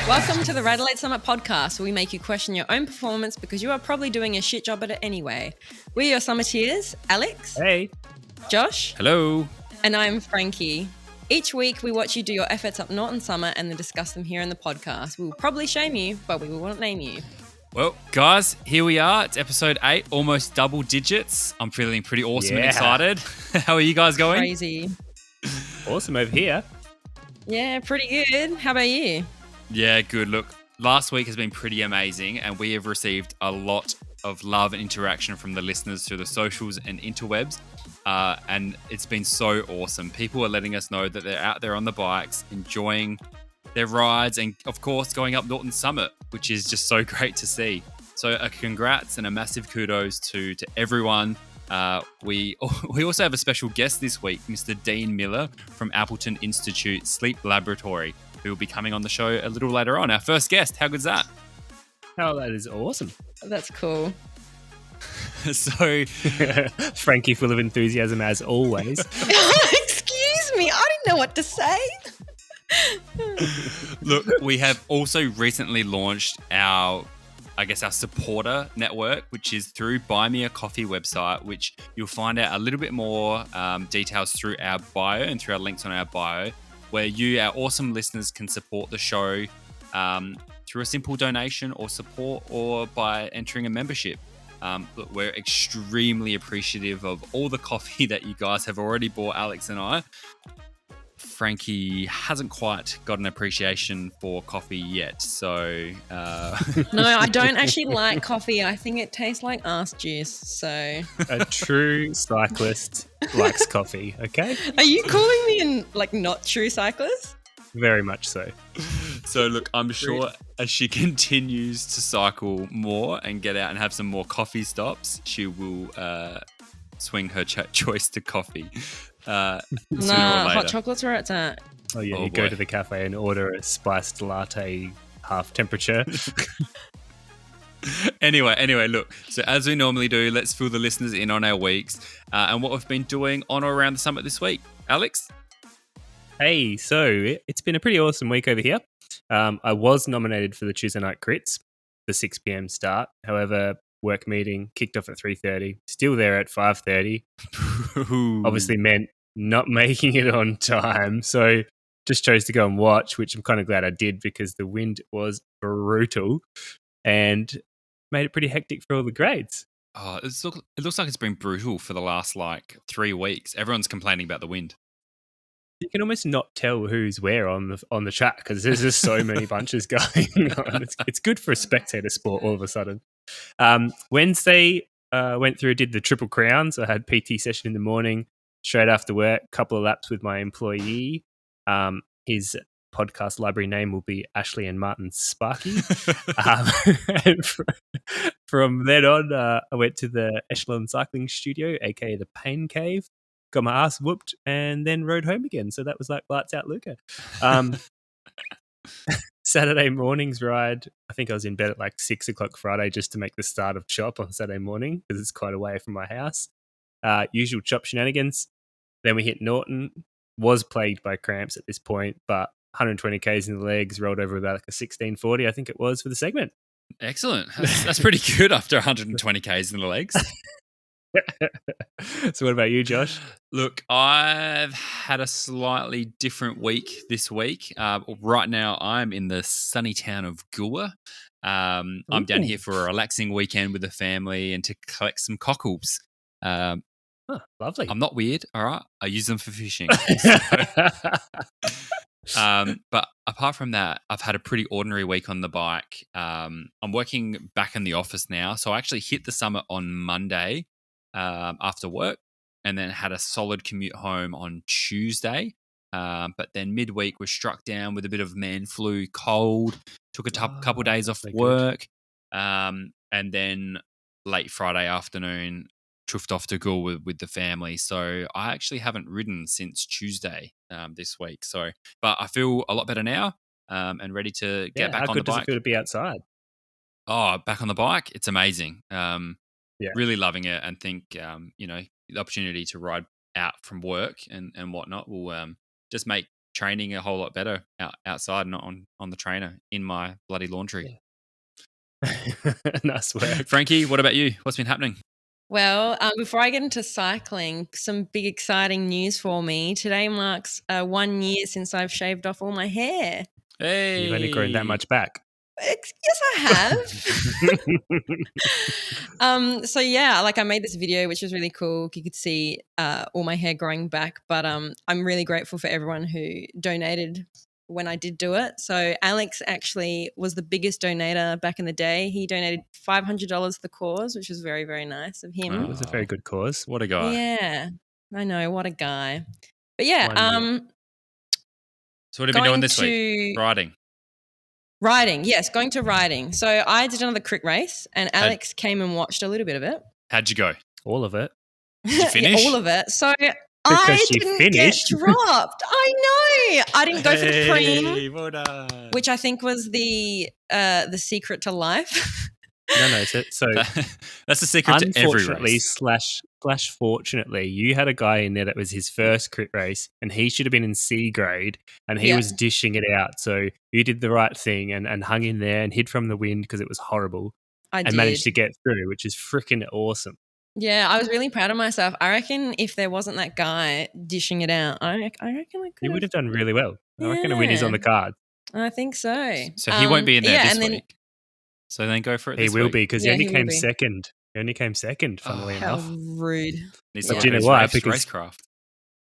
Welcome to the RADelaide Summit podcast, where we make you question your own performance because you are probably doing a shit job at it anyway. We're your summiteers, Alex, Hey. Josh, Hello. and I'm Frankie. Each week, we watch you do your efforts up north and summer and then discuss them here in the podcast. We will probably shame you, but we will not name you. Well, guys, here we are. It's episode 8, almost double digits. I'm feeling pretty awesome and excited. How are you guys going? Crazy. Awesome over here. Yeah, pretty good. How about you? Yeah, good. Look, last week has been pretty amazing, and we have received a lot of love and interaction from the listeners through the socials and interwebs. And it's been so awesome. People are letting us know that they're out there on the bikes, enjoying their rides, and of course, going up Norton Summit, which is just so great to see. So a congrats and a massive kudos to everyone. We also have a special guest this week, Mr. Dean Miller from Appleton Institute Sleep Laboratory, who will be coming on the show a little later on. Our first guest. How good's that? Oh, that is awesome. That's cool. So, Frankie full of enthusiasm as always. Excuse me, I didn't know what to say. look, we have also recently launched our supporter network, which is through Buy Me a Coffee website, which you'll find out a little bit more details through our bio and through our links on our bio, where you, our awesome listeners, can support the show through a simple donation or support, or by entering a membership. Look, we're extremely appreciative of all the coffee that you guys have already bought Alex and I. Frankie hasn't quite got an appreciation for coffee yet, so... No, I don't actually like coffee. I think it tastes like ass juice, so... A true cyclist likes coffee, okay? Are you calling me not true cyclist? Very much so. So look, I'm sure as she continues to cycle more and get out and have some more coffee stops, she will swing her choice to coffee. Nah, hot chocolate's where it's at. Oh yeah, you boy. go to the cafe and order a spiced latte, half temperature. Anyway, look, so as we normally do, let's fill the listeners in on our weeks and what we've been doing on or around the summit this week. Alex? Hey, so it's been a pretty awesome week over here. I was nominated for the Tuesday night crits, the 6 p.m. start. However, work meeting kicked off at 3:30. Still there at 5:30. Obviously meant not making it on time. So just chose to go and watch, which I'm kind of glad I did because the wind was brutal and made it pretty hectic for all the grades. Oh, it looks like it's been brutal for the last 3 weeks. Everyone's complaining about the wind. You can almost not tell who's where on the track because there's just so many bunches going on. It's good for a spectator sport all of a sudden. Wednesday, went through, did the Triple Crown. So I had PT session in the morning, straight after work, couple of laps with my employee. His podcast library name will be Ashley and Martin Sparky. And from then on, I went to the Echelon Cycling Studio, aka the Pain Cave. Got my ass whooped and then rode home again. So that was like lights out Luca. Saturday morning's ride, I think I was in bed at 6 o'clock Friday just to make the start of chop on Saturday morning because it's quite away from my house. Usual chop shenanigans. Then we hit Norton. Was plagued by cramps at this point, but 120 Ks in the legs, rolled over about a 16:40, I think it was, for the segment. Excellent. That's pretty good after 120 Ks in the legs. So what about you, Josh? Look, I've had a slightly different week this week. Right now, I'm in the sunny town of Goa. I'm down here for a relaxing weekend with the family and to collect some cockles. Lovely. I'm not weird, all right? I use them for fishing. But apart from that, I've had a pretty ordinary week on the bike. I'm working back in the office now. So I actually hit the summit on Monday after work, and then had a solid commute home on Tuesday. But then midweek was struck down with a bit of man flu, cold, took a couple days off work. And then late Friday afternoon, chuffed off to Gould with the family. So I actually haven't ridden since Tuesday this week. But I feel a lot better now and ready to get back on the bike. How good does it feel to be outside? Oh, back on the bike, it's amazing. Yeah. Really loving it, and think the opportunity to ride out from work and whatnot will just make training a whole lot better outside, not on the trainer in my bloody laundry. Nice work. Frankie, what about you? What's been happening? Well, before I get into cycling, some big exciting news for me. Today marks 1 year since I've shaved off all my hair. Hey, You've only grown that much back. Yes, I have. So yeah, like I made this video, which was really cool. You could see all my hair growing back, but I'm really grateful for everyone who donated when I did do it. So Alex actually was the biggest donator back in the day. He donated $500 to the cause, which was very, very nice of him. It was a very good cause. What a guy. Yeah, I know, what a guy. But yeah, 1 year. So what have you been doing going this week? riding, yes, going to riding. So I did another crit race, and Alex came and watched a little bit of it. How'd you go? All of it. Did you finish? Yeah, all of it. So Because I she didn't finished. get dropped. I know. I didn't go for the cream, Well done. which I think was the secret to life. No. So That's the secret to every unfortunately race. slash fortunately, you had a guy in there that was his first crit race, and he should have been in C grade, and he Yeah. was dishing it out. So you did the right thing and hung in there and hid from the wind because it was horrible, I and did. managed to get through, which is freaking awesome. Yeah, I was really proud of myself. I reckon if there wasn't that guy dishing it out, I reckon I could You would have. have done really well. I reckon a win is on the card. I think so. So he won't be in there yeah, this and then, week. So then go for it. He this will week. be because Yeah, he he only will came be. second. He only came second, funnily How enough. rude. Needs Yeah. to Do you learn know why? his Because- racecraft.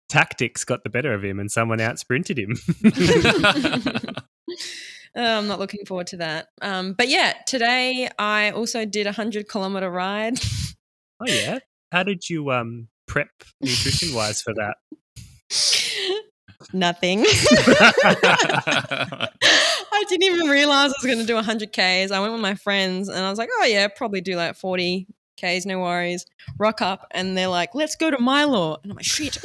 Tactics got the better of him, and someone out sprinted him. I'm not looking forward to that. But yeah, today I also did a 100-kilometer ride. Oh yeah. How did you prep nutrition wise for that? Nothing. I didn't even realize I was going to do 100 Ks. I went with my friends and I was like, oh yeah, probably do like 40 Ks, no worries. Rock up and they're like, let's go to Milo. And I'm like, shit.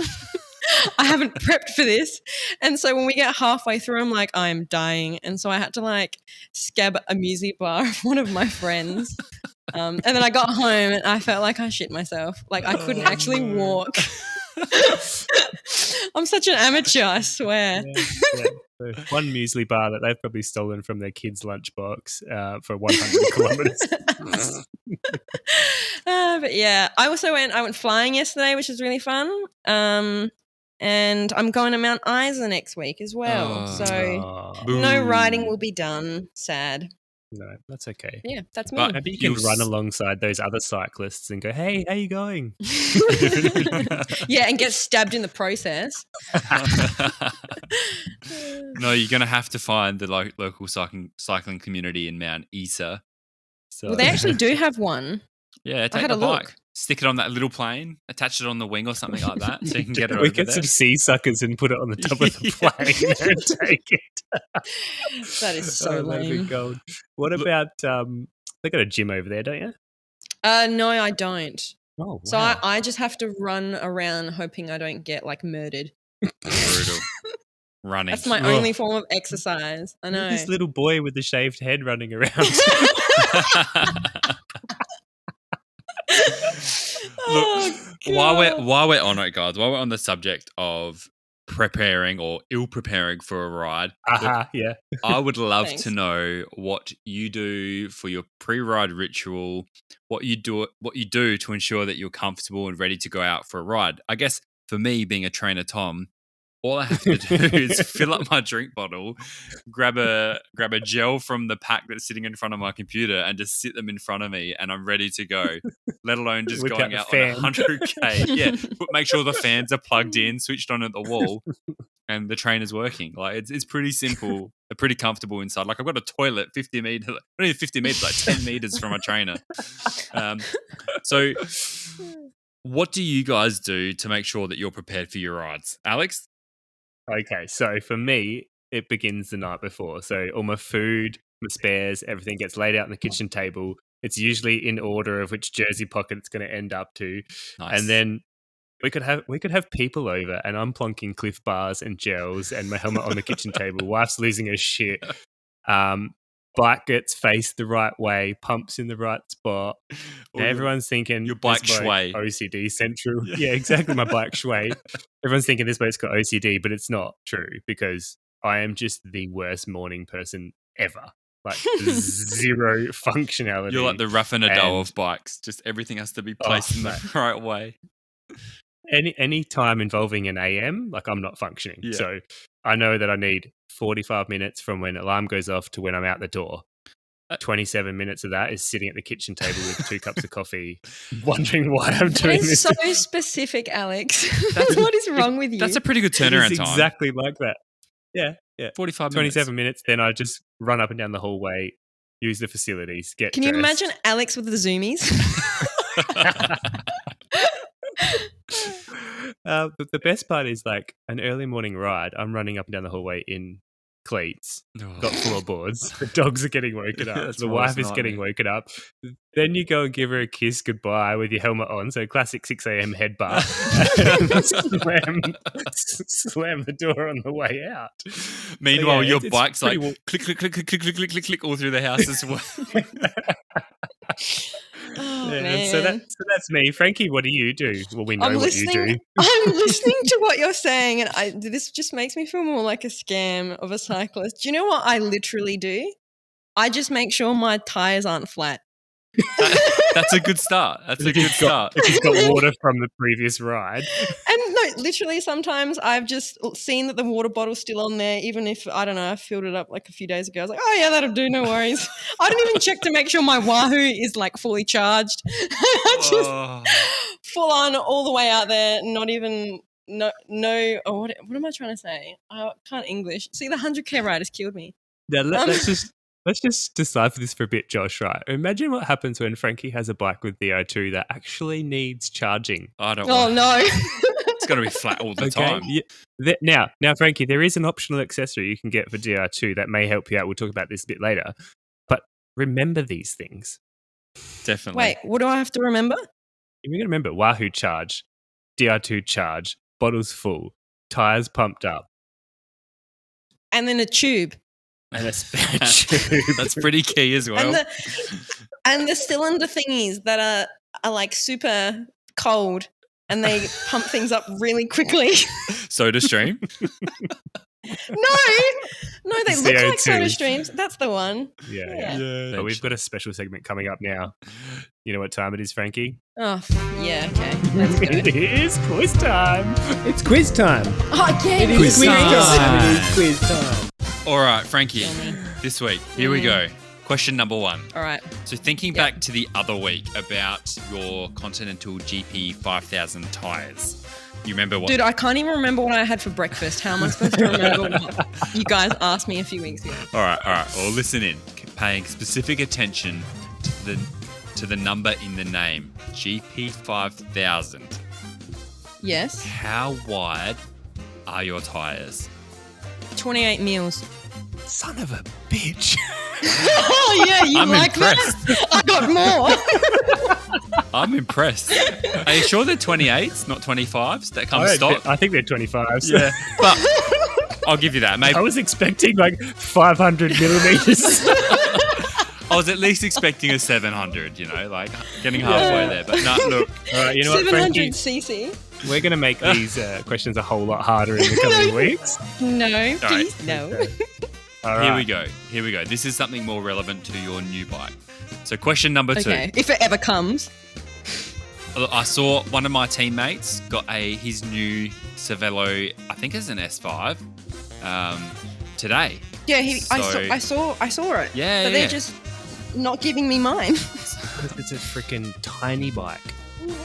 I haven't prepped for this. And so when we get halfway through, I'm like, I'm dying. And so I had to like scab a muesli bar of one of my friends. And then I got home and I felt like I shit myself. Like I couldn't actually walk. I'm such an amateur, I swear. Yeah. So one muesli bar that they've probably stolen from their kids' lunchbox for 100 kilometers. But yeah, I went flying yesterday, which was really fun. And I'm going to Mount Isa next week as well. Oh. So Boo. no riding will be done. Sad. No, that's okay. Yeah, that's me. But- Maybe you can You'll run s- alongside those other cyclists and go, "Hey, how you going?" Yeah, and get stabbed in the process. No, you're going to have to find the local cycling community in Mount Isa. So, Well, they actually do have one. yeah, take had the a bike, look. stick it on that little plane, attach it on the wing or something like that, so you can get it We over get there. some sea suckers and put it on the top of the Yeah. plane and take it. That is so that'd be lame. gold. What Look- about they got a gym over there, don't you? No, I don't. Oh, wow. So I just have to run around hoping I don't get like murdered. Brutal. Running. That's my Ugh. only form of exercise. I Look at know. this little boy with the shaved head running around. Oh, while we're on it, guys, while we're on the subject of preparing or ill preparing for a ride, Aha, yeah. I would love Thanks. to know what you do for your pre-ride ritual, what you do to ensure that you're comfortable and ready to go out for a ride. I guess for me, being a trainer, Tom, all I have to do is fill up my drink bottle, grab a gel from the pack that's sitting in front of my computer, and just sit them in front of me, and I'm ready to go. Let alone just Whip out going the out fan. on 100k. Yeah, make sure the fans are plugged in, switched on at the wall, and the trainer's working. Like it's pretty simple, pretty comfortable inside. Like I've got a toilet 50 meters, not even 50 meters, like 10 meters from a trainer. So, what do you guys do to make sure that you're prepared for your rides, Alex? Okay, so for me, it begins the night before. So all my food, my spares, everything gets laid out on the kitchen table. It's usually in order of which jersey pocket it's going to end up to. Nice. And then we could have people over, and I'm plonking Cliff bars and gels and my helmet on the kitchen table. Wife's losing her shit. bike gets faced the right way, pumps in the right spot. Or Now everyone's thinking your bike this bloke shui. OCD central. Yeah. Yeah, exactly. My bike shui. Everyone's thinking this bloke's got OCD, but it's not true because I am just the worst morning person ever. Like zero functionality. You're like the Rafa Nadal And- of bikes. Just everything has to be placed in the right way. Any time involving an AM, like I'm not functioning. Yeah. So I know that I need 45 minutes from when alarm goes off to when I'm out the door. 27 minutes of that is sitting at the kitchen table with 2 cups of coffee, wondering why I'm That doing is this. so specific, Alex. That's what is wrong with you. That's a pretty good It turnaround is time. exactly like that. Yeah. 45 27 minutes. Then I just run up and down the hallway, use the facilities, get Can you dressed. imagine Alex with the zoomies? But the best part is like an early morning ride. I'm running up and down the hallway in cleats, got floorboards. The dogs are getting woken up. That's The my wife worst is getting nightmare. woken up. Then you go and give her a kiss goodbye with your helmet on. So classic 6 a.m. head bar. Slam the door on the way out. Meanwhile, yeah, your it's bike's like pretty click, click, click, click, click, click, click, click, click all through the house as well. Oh, Yeah, man. so that's me. Frankie, what do you do? Well, we know I'm what you do. listening. I'm listening to what you're saying, and this just makes me feel more like a scam of a cyclist. Do you know what I literally do? I just make sure my tires aren't flat. That's a good start. That's a good start. If you've got water from the previous ride. And no, literally sometimes I've just seen that the water bottle's still on there, even if, I don't know, I filled it up like a few days ago. I was like, oh yeah, that'll do, no worries. I don't even check to make sure my Wahoo is like fully charged. Just Oh, full on all the way out there, not even, no, oh, what am I trying to say? I can't English. See, the 100K ride has killed me. Now, let's just decipher this for a bit, Josh, right? Imagine what happens when Frankie has a bike with Di2 that actually needs charging. I don't Oh want no. It's got to be flat all the time. Now, Frankie, there is an optional accessory you can get for Di2 that may help you out. We'll talk about this a bit later. But remember these things. Definitely. Wait, what do I have to remember? You're going to remember Wahoo charge, Di2 charge, bottles full, tires pumped up, And then a tube. and a spare tube. That's pretty key as well. And the cylinder thingies that are like super cold and they pump things up really quickly. Soda stream. No, they look like CO2. soda streams. That's the one. Yeah. But we've got a special segment coming up now. You know what time it is, Frankie? Oh, yeah, okay. Let's go. It is quiz time. It's quiz time. Oh, yeah, It is quiz time. It is quiz time. All right, Frankie. Kill me. This week, here we go. Question number 1. All right. So thinking back to the other week about your Continental GP 5000 tyres. You remember what? Dude, I can't even remember what I had for breakfast. How am I supposed to remember what you guys asked me a few weeks ago? All right. Well, listen in. Paying specific attention to the number in the name, GP 5000. Yes. How wide are your tyres? 28 meals. Son of a bitch. Oh, yeah, you I'm like impressed. that? I got more. I'm impressed. Are you sure they're 28s, not 25s? That comes stock? I think they're 25s. Yeah, but I'll give you that. Maybe I was expecting like 500 millimeters. I was at least expecting a 700. Like getting halfway there. But no, look. All right, you know what, Frankie? 700cc. We're going to make these questions a whole lot harder in the coming weeks. No, please, no. All Here right. we go. This is something more relevant to your new bike. So question number 2. Okay, if it ever comes. I saw one of my teammates got his new Cervelo, I think it's an S5, today. Yeah, I So- saw it. Yeah, But yeah. they're just not giving me mine. It's a freaking tiny bike.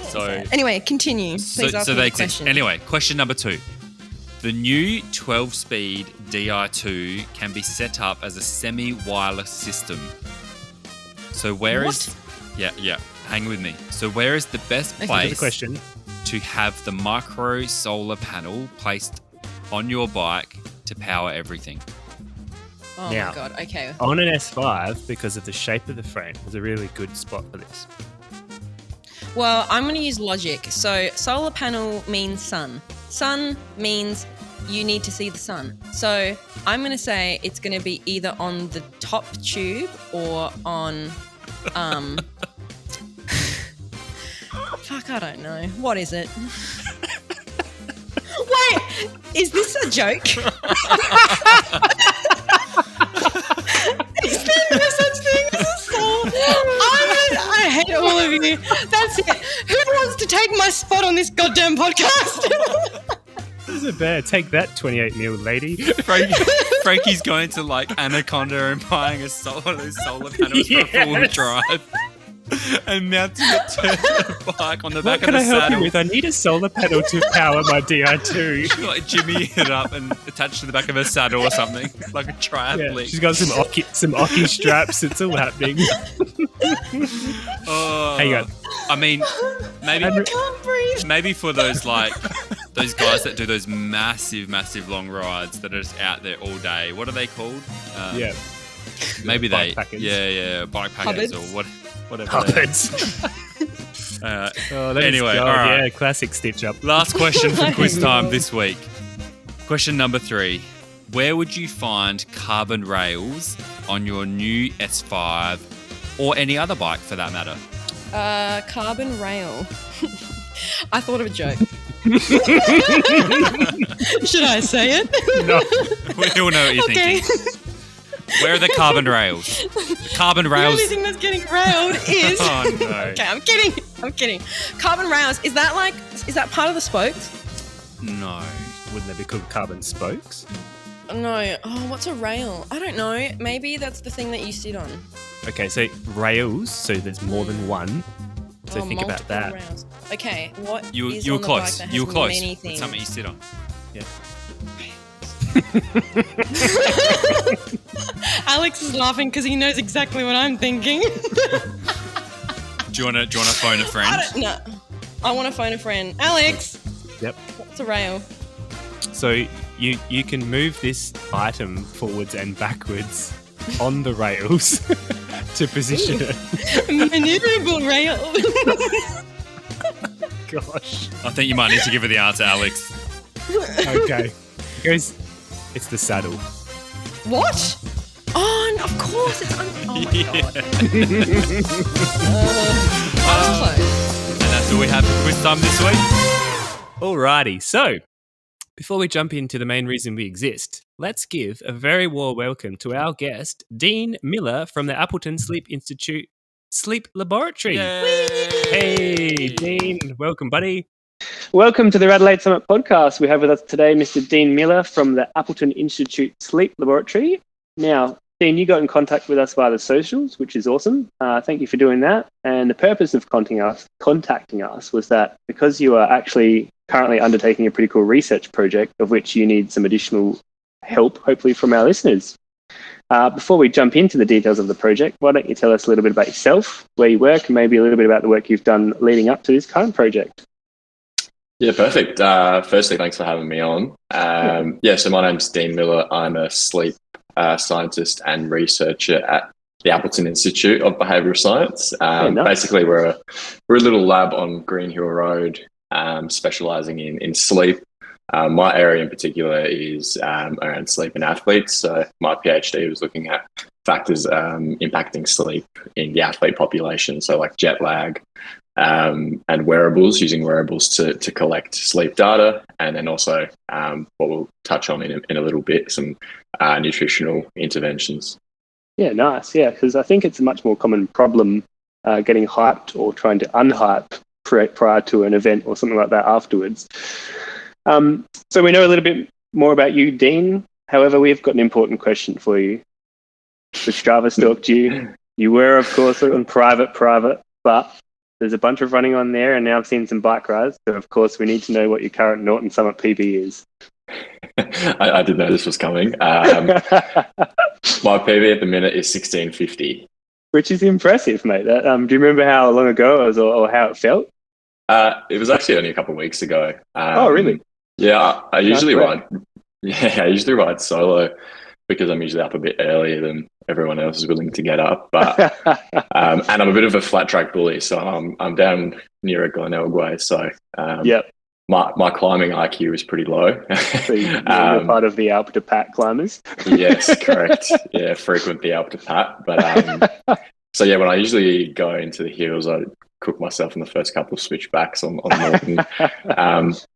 So Anyway, continue. Please ask me the question. Anyway, question number 2. The new 12-speed Di2 can be set up as a semi-wireless system. So where is? What? Yeah. Hang with me. So where is the best Okay. Here's the place question. to have the micro solar panel placed on your bike to power everything? Oh Now. my god. Okay. On an S5, because of the shape of the frame, there's a really good spot for this. Well, I'm going to use logic. So solar panel means sun. Sun means you need to see the sun. So I'm going to say it's going to be either on the top tube or on, fuck, I don't know. What is it? Wait, is this a joke? Is there such thing as a soul? I hate all of you. That's it. Who wants to take my spot on this goddamn podcast? This is bad. Take that, 28 mil lady. Frankie's going to like Anaconda and buying those solar panels for a full drive and mounting it to the bike on the back of the saddle. What can I help you with? I need a solar panel to power my Di2. She like jimmy it up and attach to the back of her saddle or something, like a triathlete. Yeah, she's got some Oki straps. It's all happening. Oh, hang on. I mean, maybe I can't breathe. maybe for those like those guys that do those massive long rides that are just out there all day. What are they called? Yeah. Maybe bike they. packers. Yeah, bike packers Hubbards. or whatever. Hubbards. Anyway, all right. Yeah, classic stitch up. Last question for quiz time this week. Question number 3. Where would you find carbon rails on your new S5 or any other bike for that matter? Carbon rail. I thought of a joke. Should I say it? No. We all know what you're thinking. Where are the carbon rails? Carbon The rails. only thing that's getting railed is. Oh no. Okay, I'm kidding. Carbon rails. Is that part of the spokes? No. Wouldn't they be called carbon spokes? No. Oh, what's a rail? I don't know. Maybe that's the thing that you sit on. Okay, so rails, so there's more than one. So think about multiple that. rails. Okay, what You is were on the bike close. that has You were close. many It's things? something you sit on. Yeah. Alex is laughing because he knows exactly what I'm thinking. Do you want to phone a friend? I don't know. I want to phone a friend. Alex, Yep. what's a rail? So you can move this item forwards and backwards on the rails to position it. Maneuverable rail. Gosh. I think you might need to give her the answer, Alex. Okay. It's the saddle. What? Oh, of course it's. Oh my god. Close. And that's all we have for quiz time this week. Alrighty, so before we jump into the main reason we exist, let's give a very warm welcome to our guest, Dean Miller from the Appleton Sleep Institute Sleep Laboratory. Yay! Hey, Dean, welcome, buddy. Welcome to the RADelaide Summit podcast. We have with us today Mr. Dean Miller from the Appleton Institute Sleep Laboratory. Now, Dean, you got in contact with us via the socials, which is awesome. Thank you for doing that. And the purpose of contacting us was that because you are actually currently undertaking a pretty cool research project of which you need some additional help, hopefully from our listeners. Before we jump into the details of the project, why don't you tell us a little bit about yourself, where you work, and maybe a little bit about the work you've done leading up to this current project. Yeah, perfect. Firstly, thanks for having me on. So my name's Dean Miller. I'm a sleep scientist and researcher at the Appleton Institute of Behavioural Science. Nice. Basically, we're a little lab on Green Hill Road, specialising in sleep. My area in particular is around sleep in athletes. So my PhD was looking at factors impacting sleep in the athlete population, so like jet lag, and wearables, using wearables to collect sleep data, and then also what we'll touch on in a little bit, some nutritional interventions. Yeah, nice. Yeah, because I think it's a much more common problem getting hyped or trying to unhype prior to an event or something like that afterwards. So we know a little bit more about you, Dean. However, we've got an important question for you. The Strava stalked you. You were, of course, on private, but there's a bunch of running on there, and now I've seen some bike rides. So, of course, we need to know what your current Norton Summit PB is. I did know this was coming. My PB at the minute is 1650. Which is impressive, mate. Do you remember how long ago it was or how it felt? It was actually only a couple of weeks ago. Oh, really? Yeah, I usually ride. Yeah, I usually ride solo because I'm usually up a bit earlier than everyone else is willing to get up. But and I'm a bit of a flat track bully, so I'm down near a Glenelg way. So yep. my climbing IQ is pretty low. So you're part of the Alp de Pat climbers. Yes, correct. Yeah, frequent the Alp de Pat. But so yeah, when I usually go into the hills, I cook myself in the first couple of switchbacks on the mountain.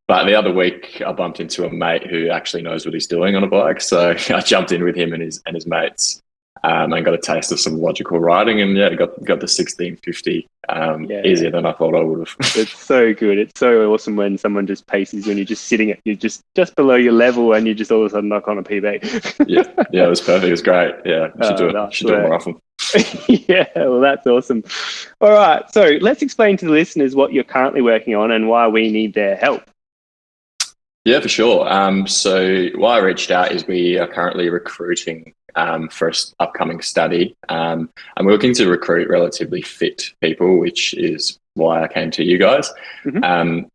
But the other week, I bumped into a mate who actually knows what he's doing on a bike. So I jumped in with him and his mates, and got a taste of some logical riding. And yeah, got the 1650 easier than I thought I would have. It's so good. It's so awesome when someone just paces you and you're just sitting at, you're just below your level, and you just all of a sudden knock on a PB. yeah, it was perfect. It was great. Yeah, should do it more often. Yeah, well, that's awesome. All right, so let's explain to the listeners what you're currently working on and why we need their help. Yeah, for sure. So why I reached out is we are currently recruiting for an upcoming study, and we're looking to recruit relatively fit people, which is why I came to you guys. Mm-hmm.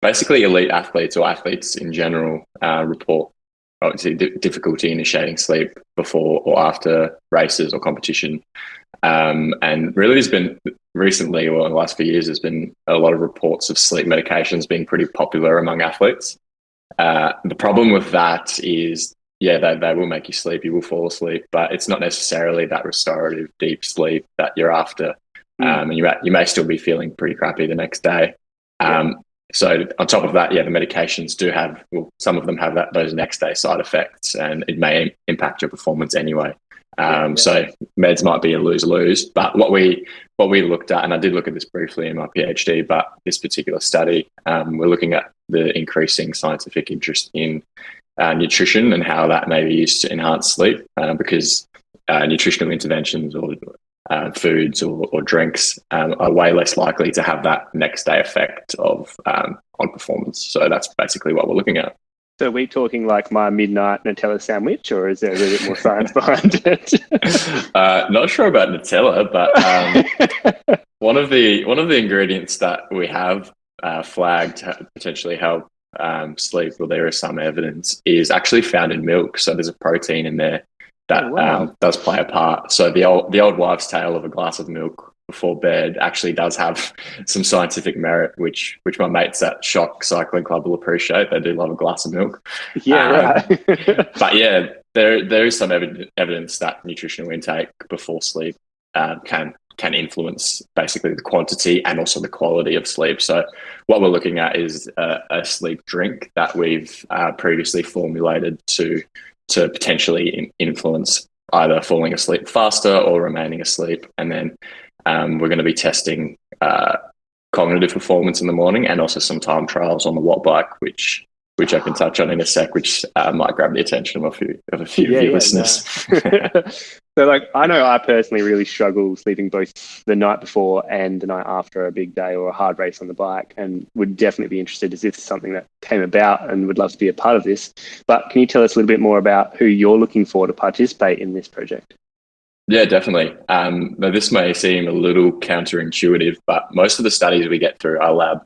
Basically, elite athletes or athletes in general report obviously difficulty initiating sleep before or after races or competition. And really there's been recently, or in the last few years, there's been a lot of reports of sleep medications being pretty popular among athletes. The problem with that is, they will make you sleep, you will fall asleep, but it's not necessarily that restorative deep sleep that you're after. And you may still be feeling pretty crappy the next day. So on top of that, the medications do have, some of them have those next day side effects, and it may impact your performance anyway. So meds might be a lose-lose. But what we looked at, and I did look at this briefly in my PhD, but this particular study, we're looking at the increasing scientific interest in nutrition and how that may be used to enhance sleep, because nutritional interventions or foods or drinks are way less likely to have that next day effect of on performance. So that's basically what we're looking at. So are we talking like my midnight Nutella sandwich, or is there a little bit more science behind it? Not sure about Nutella, but one of the ingredients that we have flagged to potentially help sleep, well, there is some evidence, is actually found in milk. So there's a protein in there that does play a part. So the old wives' tale of a glass of milk before bed actually does have some scientific merit, which my mates at Shock Cycling Club will appreciate. They do love a glass of milk. Right. But yeah, there is some evidence that nutritional intake before sleep can influence basically the quantity and also the quality of sleep. So what we're looking at is a sleep drink that we've previously formulated to potentially influence either falling asleep faster or remaining asleep. And then we're going to be testing cognitive performance in the morning, and also some time trials on the watt bike, which I can touch on in a sec, which might grab the attention of a few of your listeners. So, I know I personally really struggle sleeping both the night before and the night after a big day or a hard race on the bike, and would definitely be interested as if it's something that came about and would love to be a part of this. But can you tell us a little bit more about who you're looking for to participate in this project? Yeah, definitely. Now this may seem a little counterintuitive, but most of the studies we get through our lab,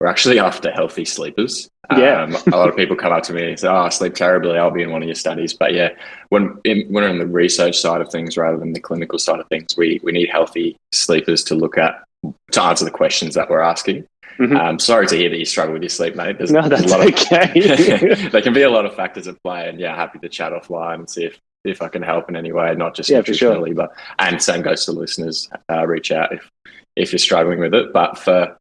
we're actually after healthy sleepers. A lot of people come up to me and say, I sleep terribly, I'll be in one of your studies. But yeah, when we're on the research side of things rather than the clinical side of things, we need healthy sleepers to answer the questions that we're asking. Mm-hmm. Sorry to hear that you struggle with your sleep, mate. That's okay. There can be a lot of factors at play, and happy to chat offline and see if I can help in any way, not just nutritionally, but, and same goes to listeners, reach out if you're struggling with it. But for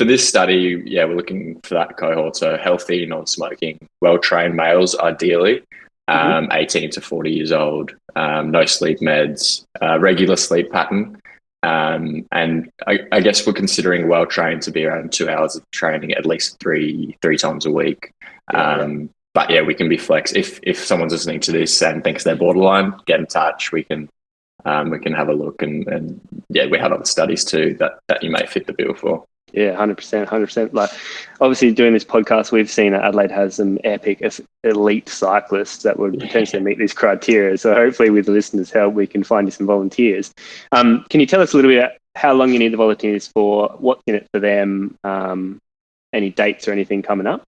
this study, we're looking for that cohort, so healthy, non-smoking, well-trained males, ideally, 18 to 40 years old, no sleep meds, regular sleep pattern. And I guess we're considering well-trained to be around 2 hours of training at least three times a week. But we can be flex. If someone's listening to this and thinks they're borderline, get in touch. We can have a look, and we have other studies too that you may fit the bill for. Yeah, 100%. Like, obviously, doing this podcast, we've seen that Adelaide has some epic elite cyclists that would potentially meet these criteria. So hopefully, with the listeners' help, we can find you some volunteers. Can you tell us a little bit about how long you need the volunteers for, what's in it for them, any dates or anything coming up?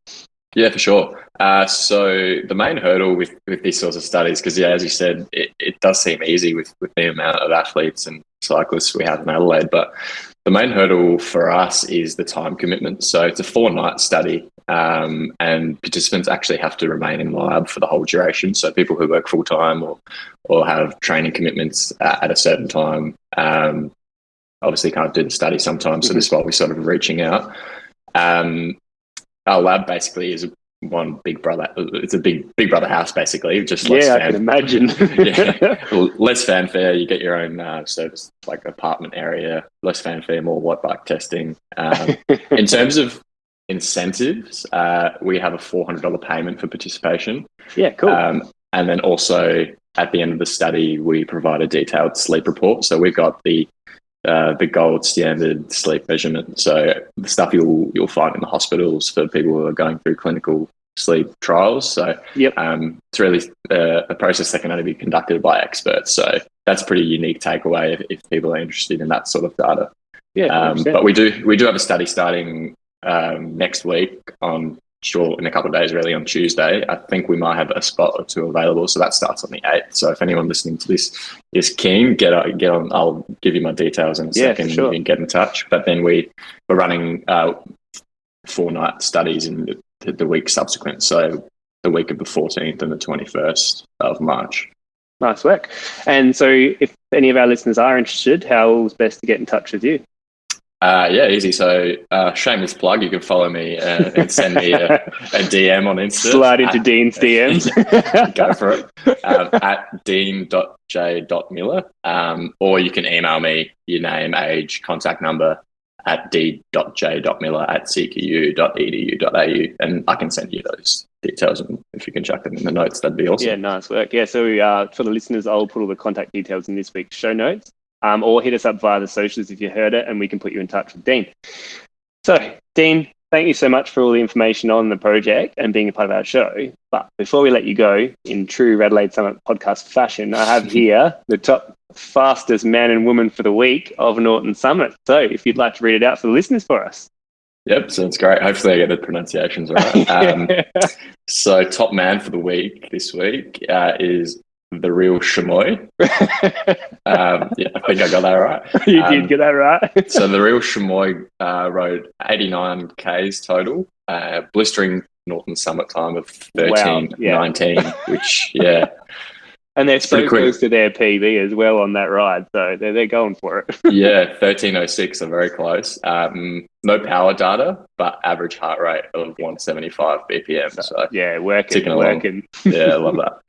Yeah, for sure. So the main hurdle with these sorts of studies, because as you said, it does seem easy with the amount of athletes and cyclists we have in Adelaide, but The main hurdle for us is the time commitment. So it's a 4-night study, and participants actually have to remain in lab for the whole duration. So people who work full time or have training commitments at a certain time obviously can't do the study sometimes. So this is why we're sort of reaching out. Our lab basically is one big brother. It's a big brother house basically. Just less I can imagine. less fanfare. You get your own service, like apartment area. Less fanfare, more white bike testing. In terms of incentives, we have a $400 payment for participation. Yeah, cool. And then also at the end of the study, we provide a detailed sleep report. So we've got the gold standard sleep measurement. So the stuff you'll find in the hospitals for people who are going through clinical sleep trials. So it's really a process that can only be conducted by experts. So that's a pretty unique takeaway if people are interested in that sort of data. Yeah, but we do have a study starting next week in a couple of days, really, on Tuesday. I think we might have a spot or two available, so that starts on the 8th. So if anyone listening to this is keen, get on. I'll give you my details in a second. For sure. You can get in touch. But then we're running 4-night studies in the week subsequent, so the week of the 14th and the 21st of March. Nice work. And so if any of our listeners are interested, how's best to get in touch with you? Easy. So shameless plug, you can follow me and send me a DM on Insta. Slide into Dean's DMs. Go for it. At dean.j.miller. Or you can email me your name, age, contact number at d.j.miller@cqu.edu.au, and I can send you those details, and if you can chuck them in the notes, that'd be awesome. Yeah, nice work. Yeah, so for the listeners, I'll put all the contact details in this week's show notes. Or hit us up via the socials if you heard it, and we can put you in touch with Dean. So, Dean, thank you so much for all the information on the project and being a part of our show. But before we let you go, in true RADelaide Summit podcast fashion, I have here the top fastest man and woman for the week of Norton Summit. So if you'd like to read it out for the listeners for us. Yep, sounds great. Hopefully I get the pronunciations right. So top man for the week this week is the real Chamoy. I think I got that right. You did get that right. So the real Chamoy rode 89 Ks total, blistering Norton Summit time of 13:19, which, And they're so close to their PB as well on that ride, so they're going for it. 13:06 are very close. No power data, but average heart rate of 175 BPM. So working. Yeah, I love that.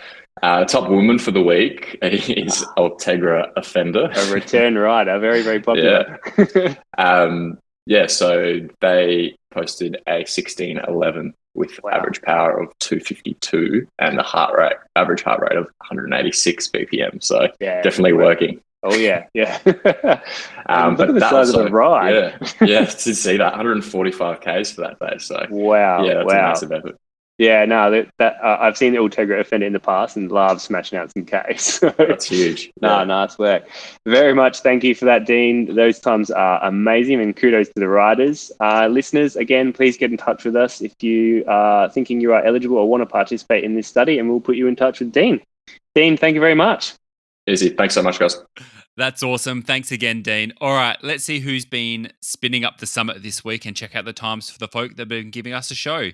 Top woman for the week is Ultegra Offender. A return rider, very, very popular. So they posted a 16:11 with average power of 252 and average heart rate of 186 BPM. So definitely working. Oh yeah. But look at the size of the ride. To see that 145 Ks for that day. So that's a massive effort. Yeah, no, that I've seen the Ultegra Offender in the past and love smashing out some Ks. So, that's huge. Nice work. Very much thank you for that, Dean. Those times are amazing, and kudos to the riders. Listeners, again, please get in touch with us if you are thinking you are eligible or want to participate in this study, and we'll put you in touch with Dean. Dean, thank you very much. Easy. Thanks so much, guys. That's awesome. Thanks again, Dean. All right, let's see who's been spinning up the summit this week and check out the times for the folk that have been giving us a show.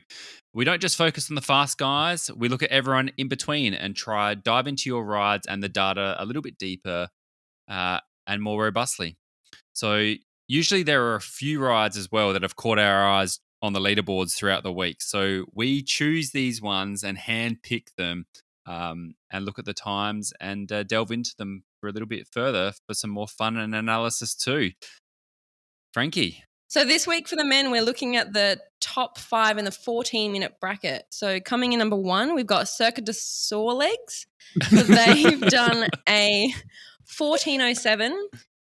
We don't just focus on the fast guys. We look at everyone in between and dive into your rides and the data a little bit deeper and more robustly. So usually there are a few rides as well that have caught our eyes on the leaderboards throughout the week. So we choose these ones and hand pick them and look at the times and delve into them for a little bit further for some more fun and analysis too. Frankie. So this week for the men, we're looking at the top 5 in the 14-minute bracket. So coming in number 1, we've got Cirque du Soleils. So they've done a 14:07.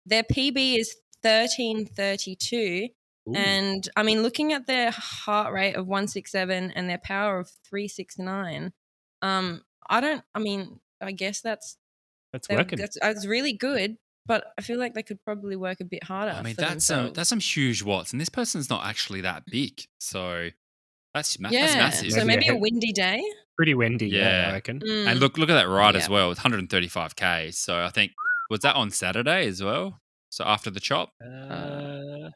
Their PB is 13:32. And I mean, looking at their heart rate of 167 and their power of 369, I guess that's working. That's really good. But I feel like they could probably work a bit harder. I mean, that's some huge watts, and this person's not actually that big, so that's massive. So maybe a windy day. Pretty windy, I reckon. And look at that ride as well, with 135 K. So I think was that on Saturday as well? So after the chop,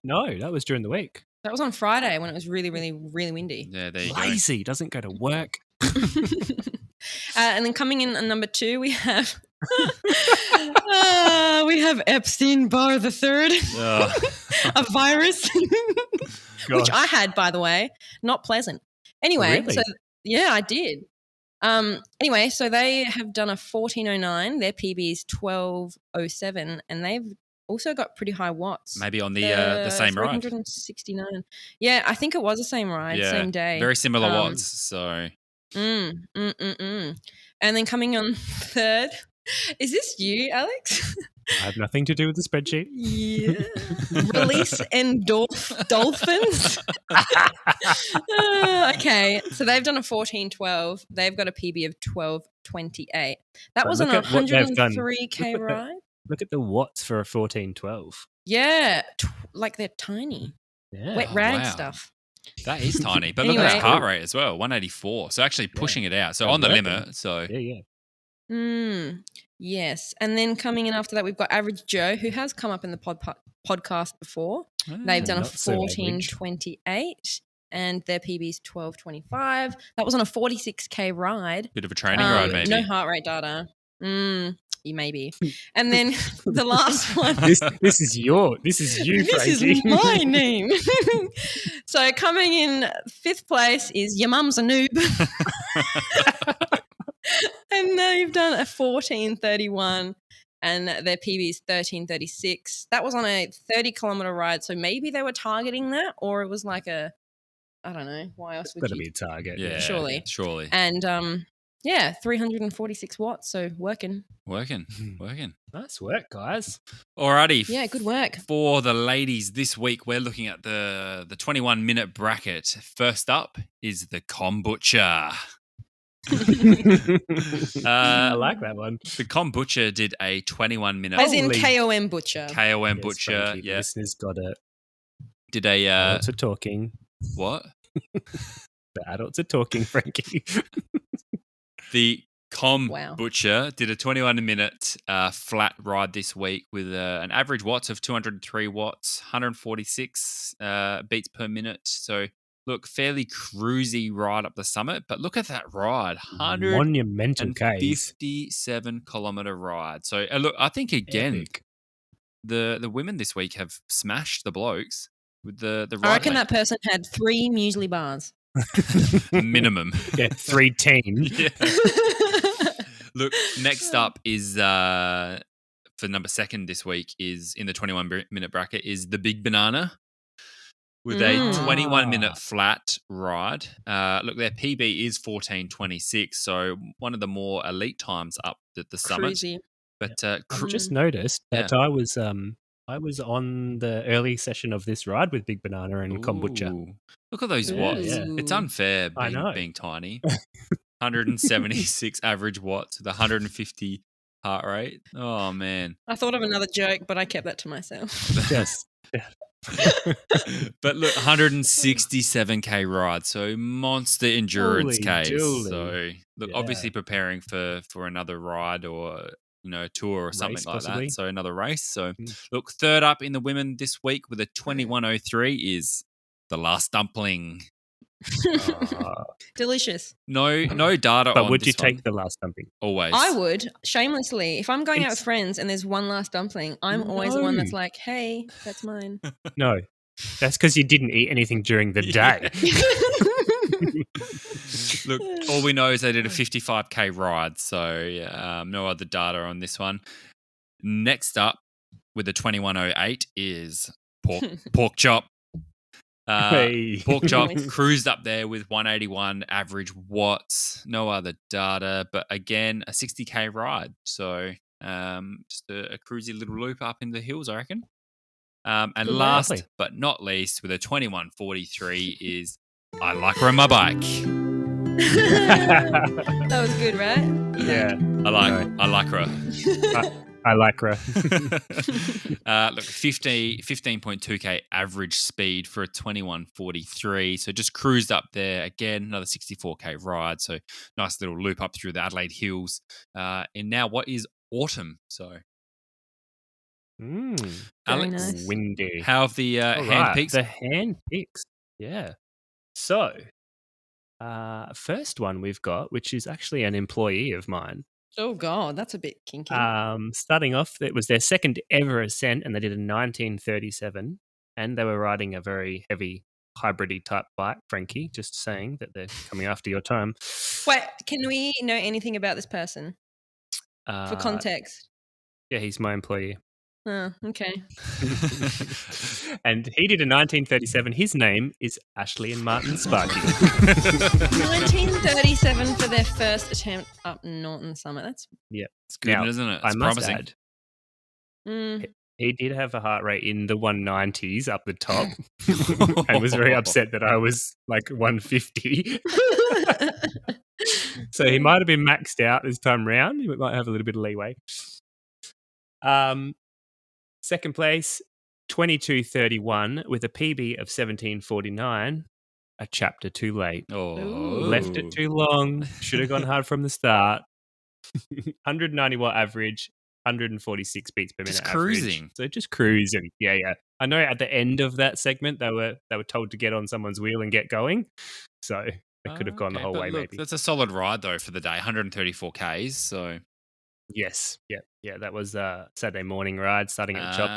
No, that was during the week. That was on Friday when it was really, really, really windy. Yeah, there you Lazy, doesn't go to work. And then coming in at number 2, we have Epstein-Barr the Third, go. a virus, which I Gosh. had, by the way. Not pleasant. Anyway, Really? so yeah, I did. Anyway, so they have done a 1409. Their PB is 1207, and they've also got pretty high watts. Maybe on the same ride. 369. Yeah, I think it was the same ride, Yeah, same day. very similar watts. So And then coming on third, is this you, Alex? I have nothing to do with the spreadsheet. Yeah. Release dolphins. Okay, so they've done a 1412. They've got a PB of 1228. That But was on look a at what they've done. 103k ride. Look at the watts for a 1412. Yeah, like they're tiny. Yeah. Wet Oh, rag wow. stuff. that is tiny. But look at Anyway. that heart rate as well, 184. So actually pushing it out. So That's on the working. limit. So Yeah. Yes. And then coming in after that, we've got Average Joe, who has come up in the podcast before. They've done a not so average. 1428 and their PB is 1225. That was on a 46k ride. bit of a training ride, maybe. No heart rate data. Maybe. And then the last one. This is you, This Frankie. is my name. So coming in 5th place is Your Mum's a Noob. And they've done a 1431 and their PB is 1336. That was on a 30-kilometer ride, so maybe they were targeting that, or it was like I don't know. Why else It's would got to you? be a target. Yeah, Surely. Surely. And 346 watts, so working. Working. Nice work, guys. Alrighty. Yeah, good work. For the ladies this week, we're looking at the 21-minute bracket. First up is the kombucha. I like that one. The kombucha did a 21-minute As in Holy- KOM Butcher. KOM Yes, butcher. Frankie, the Yeah, listeners got it. did a Adults are talking. what? The adults are talking, Frankie. The Wow. kombucha did a 21-minute flat ride this week with an average watts of 203 watts, 146 beats per minute. So look, fairly cruisy ride up the summit, but look at that ride, Monumental case. 157-kilometer ride. So look, I think again, Epic. the women this week have smashed the blokes with the ride. I reckon that person had 3 muesli bars. minimum. Yeah, 310. Yeah. Look, next up is for number 2 this week is in the 21-minute bracket is the Big Banana with a 21-minute flat ride. Look, their PB is 14:26, so one of the more elite times up at the summit. Cruisy. But I've just noticed that I was on the early session of this ride with Big Banana and kombucha. Ooh, look at those watts. Yeah. It's unfair I know. being tiny. 176 average watts with 150 heart rate. Oh, man. I thought of another joke, but I kept that to myself. Yes. But look, 167k ride, so monster endurance Holy case. dooly. So look, Yeah. obviously preparing for another ride or a tour or something Race, like possibly. that. So another race. So Mm. look, third up in the women this week with a 21:03 is the Last Dumpling. Delicious. No data But on would this you take one. the last dumping? Always. I would, shamelessly. If I'm going out with It's- friends and there's one last dumpling, I'm always the one that's No. like, hey, that's mine. No. That's because you didn't eat anything during the day. Look, all we know is they did a 55k ride, so no other data on this one. Next up with the 21:08 is pork chop. Hey. Pork chop Nice. cruised up there with 181 average watts. No other data, but again, a 60k ride. So just a cruisy little loop up in the hills, I reckon. And Good last lovely. but not least, with a 21:43 is I Like Her on My Bike. That was good, right? Yeah. I like her. I like her. Look, 15.2k average speed for a 21:43. So just cruised up there again, another 64k ride. So nice little loop up through the Adelaide hills. And now what is autumn? So Very Alex, nice. Windy. how have the All hand right, picks? the hand picks. Yeah. So, first one we've got, which is actually an employee of mine. Oh God, that's a bit kinky. Starting off, it was their second ever ascent, and they did a 1937, and they were riding a very heavy hybridy type bike. Frankie, just saying that they're coming after your time. Wait, can we know anything about this person for Uh, context? yeah, he's my employee. Oh, okay. And he did a 1937. His name is Ashley and Martin Sparky. 1937 for their first attempt up Norton Summit. That's It's good, Now, isn't it? I It's must promising. add, mm, he did have a heart rate in the 190s up the top and was very upset that I was like 150. So he might have been maxed out this time round. He might have a little bit of leeway. Second place, 22:31 with a PB of 17:49. A chapter too late. Oh, Left it too long. Should have gone hard from the start. 190 watt average, 146 beats per minute Just average. cruising. So just cruising. Yeah. I know at the end of that segment they were told to get on someone's wheel and get going. So they could have gone the whole but way look, maybe. that's a solid ride though for the day. 134 Ks. So Yes. Yeah. That was a Saturday morning ride starting at the chop.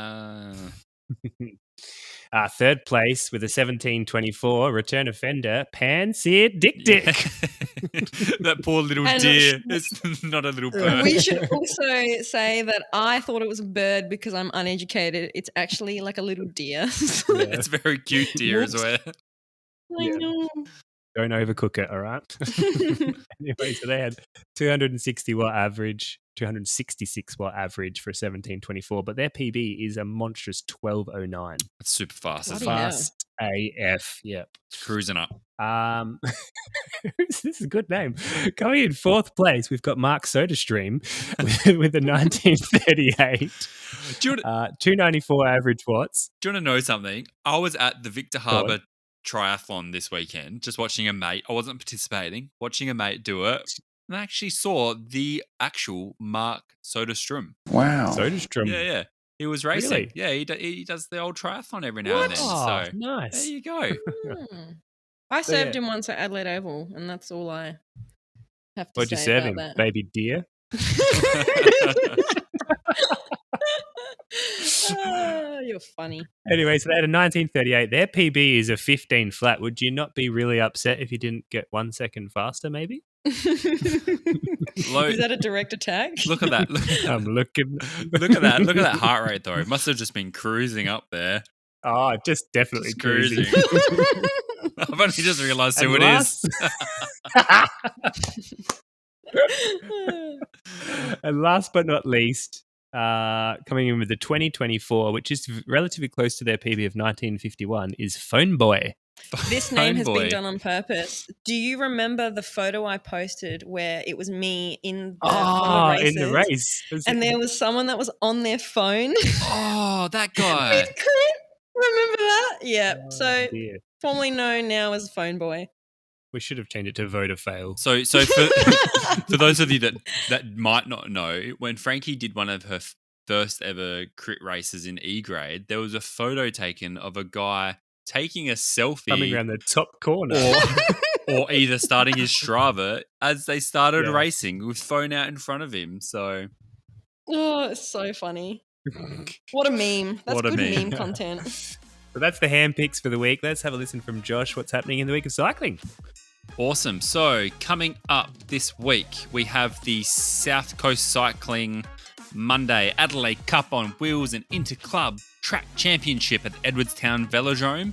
Third place with a 17:24 return offender, Pan-seared Dick. That poor little And deer. It's not a little bird. we should also say that I thought it was a bird because I'm uneducated. It's actually like a little deer. It's a very cute deer as well. I Yeah. know. Don't overcook it, all right? Anyway, so they had 260 watt average, 266 watt average for a 17:24, but their PB is a monstrous 12:09. It's super fast. Bloody Isn't it? hell. Fast AF. Yep. It's cruising up. This is a good name. Coming in fourth place, we've got Mark SodaStream with a 1938. Do you, want, 294 average watts. do you want to know something? I was at the Victor Go on. Harbour Triathlon this weekend, just watching a mate. I wasn't participating, watching a mate do it. And I actually saw the actual Mark SodaStream. Wow. SodaStream. Yeah. He was racing. Really? Yeah, he does the old triathlon every now and then. Oh, So nice. there you go. I So, served yeah. him once at Adelaide Oval, and that's all I have to What'd you say serve about him? that. Baby deer? You're funny. Anyway, so they had a 1938. Their PB is a 15 flat. Would you not be really upset if you didn't get 1 second faster, maybe? Is that a direct attack? Look at that. I'm looking. Look at that. Look at that heart rate, though. It must have just been cruising up there. Oh, just definitely Just cruising. I've only just realised who And it is. And last but not least, coming in with the 2024, which is relatively close to their PB of 1951, is Phone Boy. This name has been Homeboy. done on purpose. Do you remember the photo I posted where it was me in the, one of the in the races, race. and there was someone that was on their phone? Oh, that guy. Remember that? Yeah. Oh, So dear. formerly known now as Phone Boy. We should have changed it to vote or fail. So for those of you that might not know, when Frankie did one of her first ever crit races in E grade, there was a photo taken of a guy taking a selfie Coming around the top corner. or either starting his Strava as they started Yeah. racing with phone out in front of him. So Oh, it's so funny. What a meme. That's What a good meme. meme content. So that's the hand picks for the week. Let's have a listen from Josh. What's happening in the week of cycling? awesome. So coming up this week, we have the South Coast Cycling Monday Adelaide Cup on Wheels and Interclub Track Championship at the Edwardstown Velodrome.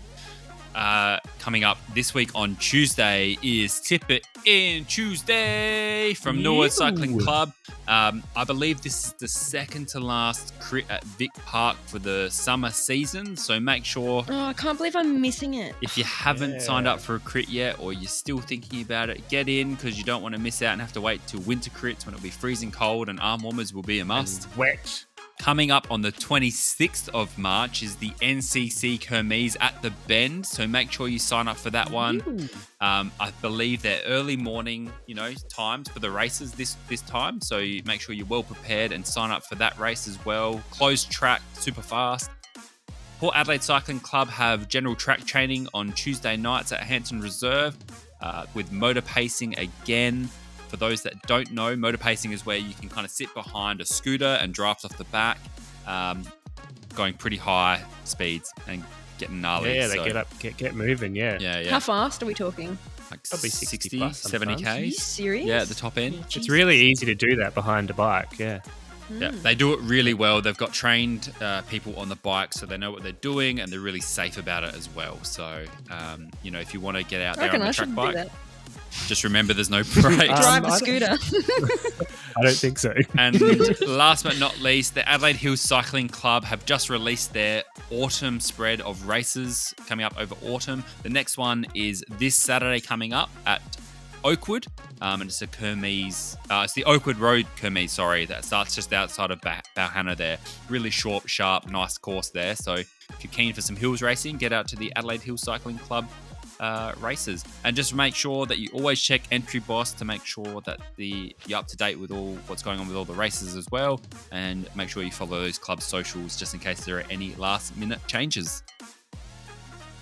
Coming up this week on Tuesday is Tip It In Tuesday from Norwood Cycling Club. I believe this is the second to last crit at Vic Park for the summer season, so make sure Oh, I can't believe I'm missing it. if you haven't Yeah. signed up for a crit yet, or you're still thinking about it, get in because you don't want to miss out and have to wait till winter crits when it'll be freezing cold and arm warmers will be a must. Wet. Coming up on the 26th of March is the NCC Kermesse at the Bend. So make sure you sign up for that one. I believe they're early morning, times for the races this time. So you make sure you're well prepared and sign up for that race as well. Closed track, super fast. Port Adelaide Cycling Club have general track training on Tuesday nights at Hampton Reserve with motor pacing again. For those that don't know, motor pacing is where you can kind of sit behind a scooter and draft off the back, going pretty high speeds and getting gnarly. Yeah, they get up, get moving, yeah. Yeah. How fast are we talking? Like Probably 60 60, plus 70 sometimes. Are you Ks. serious? Yeah, at the top end. It's really easy to do that behind a bike, yeah. Yeah, they do it really well. They've got trained people on the bike, so they know what they're doing, and they're really safe about it as well. So, if you want to get out I there reckon on I the track should bike, do that. just remember there's no brakes. Drive the I scooter. I don't think so. And last but not least, the Adelaide Hills Cycling Club have just released their autumn spread of races coming up over autumn. The next one is this Saturday coming up at Oakwood, and it's a Kermesse. It's the Oakwood Road Kermesse, that starts just outside of Balhanna there. Really short, sharp, nice course there. So if you're keen for some hills racing, get out to the Adelaide Hills Cycling Club races. And just make sure that you always check Entry Boss to make sure that you're up to date with all what's going on with all the races as well. And make sure you follow those club socials just in case there are any last minute changes.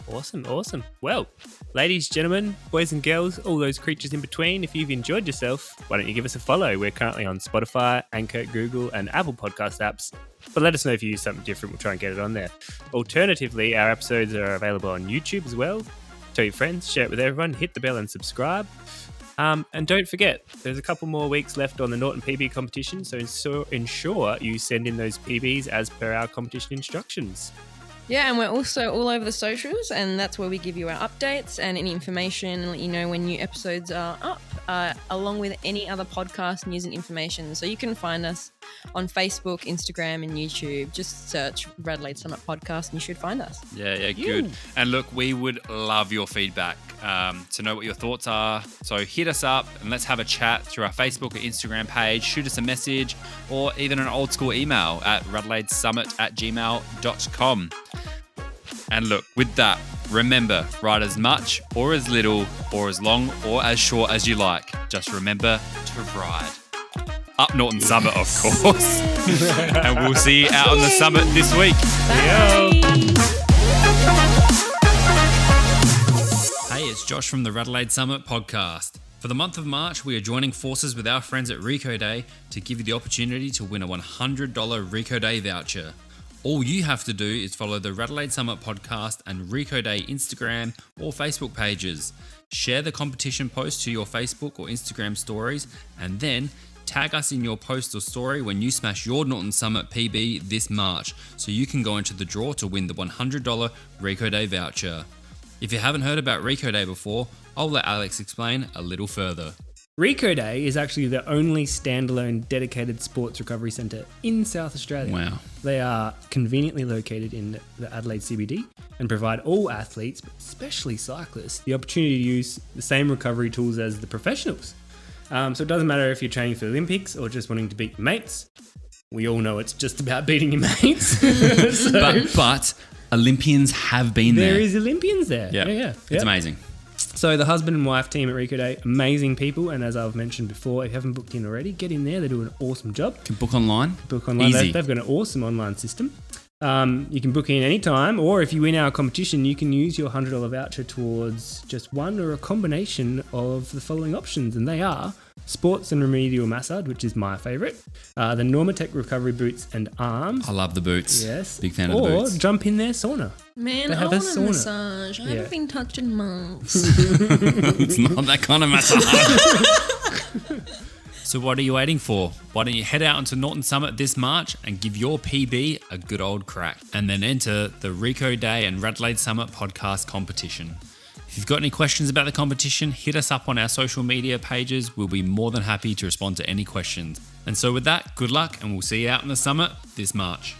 Awesome. Well, ladies, gentlemen, boys and girls, all those creatures in between, if you've enjoyed yourself, why don't you give us a follow? We're currently on Spotify, Anchor, Google, and Apple podcast apps. But let us know if you use something different. We'll try and get it on there. Alternatively, our episodes are available on YouTube as well. Tell your friends, share it with everyone, hit the bell and subscribe. And don't forget, there's a couple more weeks left on the Norton PB competition, so ensure you send in those PBs as per our competition instructions. Yeah, and we're also all over the socials, and that's where we give you our updates and any information and let you know when new episodes are up, along with any other podcast news and information. So you can find us on Facebook, Instagram, and YouTube. Just search RADelaide Summit Podcast and you should find us. Yeah, good. And look, we would love your feedback to know what your thoughts are. So hit us up and let's have a chat through our Facebook or Instagram page. Shoot us a message or even an old school email at radelaidesummit@gmail.com. And look, with that, remember, ride as much or as little or as long or as short as you like. Just remember to ride. Up Norton Summit, of course. And we'll see you out on the summit this week. Bye. Hey, it's Josh from the RADelaide Summit podcast. For the month of March, we are joining forces with our friends at Rico Day to give you the opportunity to win a $100 Rico Day voucher. All you have to do is follow the RADelaide Summit podcast and Rico Day Instagram or Facebook pages. Share the competition post to your Facebook or Instagram stories and then tag us in your post or story when you smash your Norton Summit PB this March so you can go into the draw to win the $100 Rico Day voucher. If you haven't heard about Rico Day before, I'll let Alex explain a little further. Rico Day is actually the only standalone dedicated sports recovery centre in South Australia. Wow. They are conveniently located in the Adelaide CBD and provide all athletes, but especially cyclists, the opportunity to use the same recovery tools as the professionals. So it doesn't matter if you're training for the Olympics or just wanting to beat your mates. We all know it's just about beating your mates. But Olympians have been there. There is Olympians there. Yeah. It's amazing. So the husband and wife team at Rico Day, amazing people. And as I've mentioned before, if you haven't booked in already, get in there. They do an awesome job. Can book online. Easy. They've got an awesome online system. You can book in anytime, or if you win our competition, you can use your $100 voucher towards just one or a combination of the following options. And they are sports and remedial massage, which is my favourite. The Normatec recovery boots and arms. I love the boots. Yes. Big fan of the boots. Or jump in their sauna. Man, They I have a want a sauna. massage. I haven't been touched in months. It's not that kind of massage. So what are you waiting for? Why don't you head out onto Norton Summit this March and give your PB a good old crack, and then enter the Rico Day and RADelaide Summit podcast competition. If you've got any questions about the competition, hit us up on our social media pages. We'll be more than happy to respond to any questions. And so with that, good luck, and we'll see you out on the summit this March.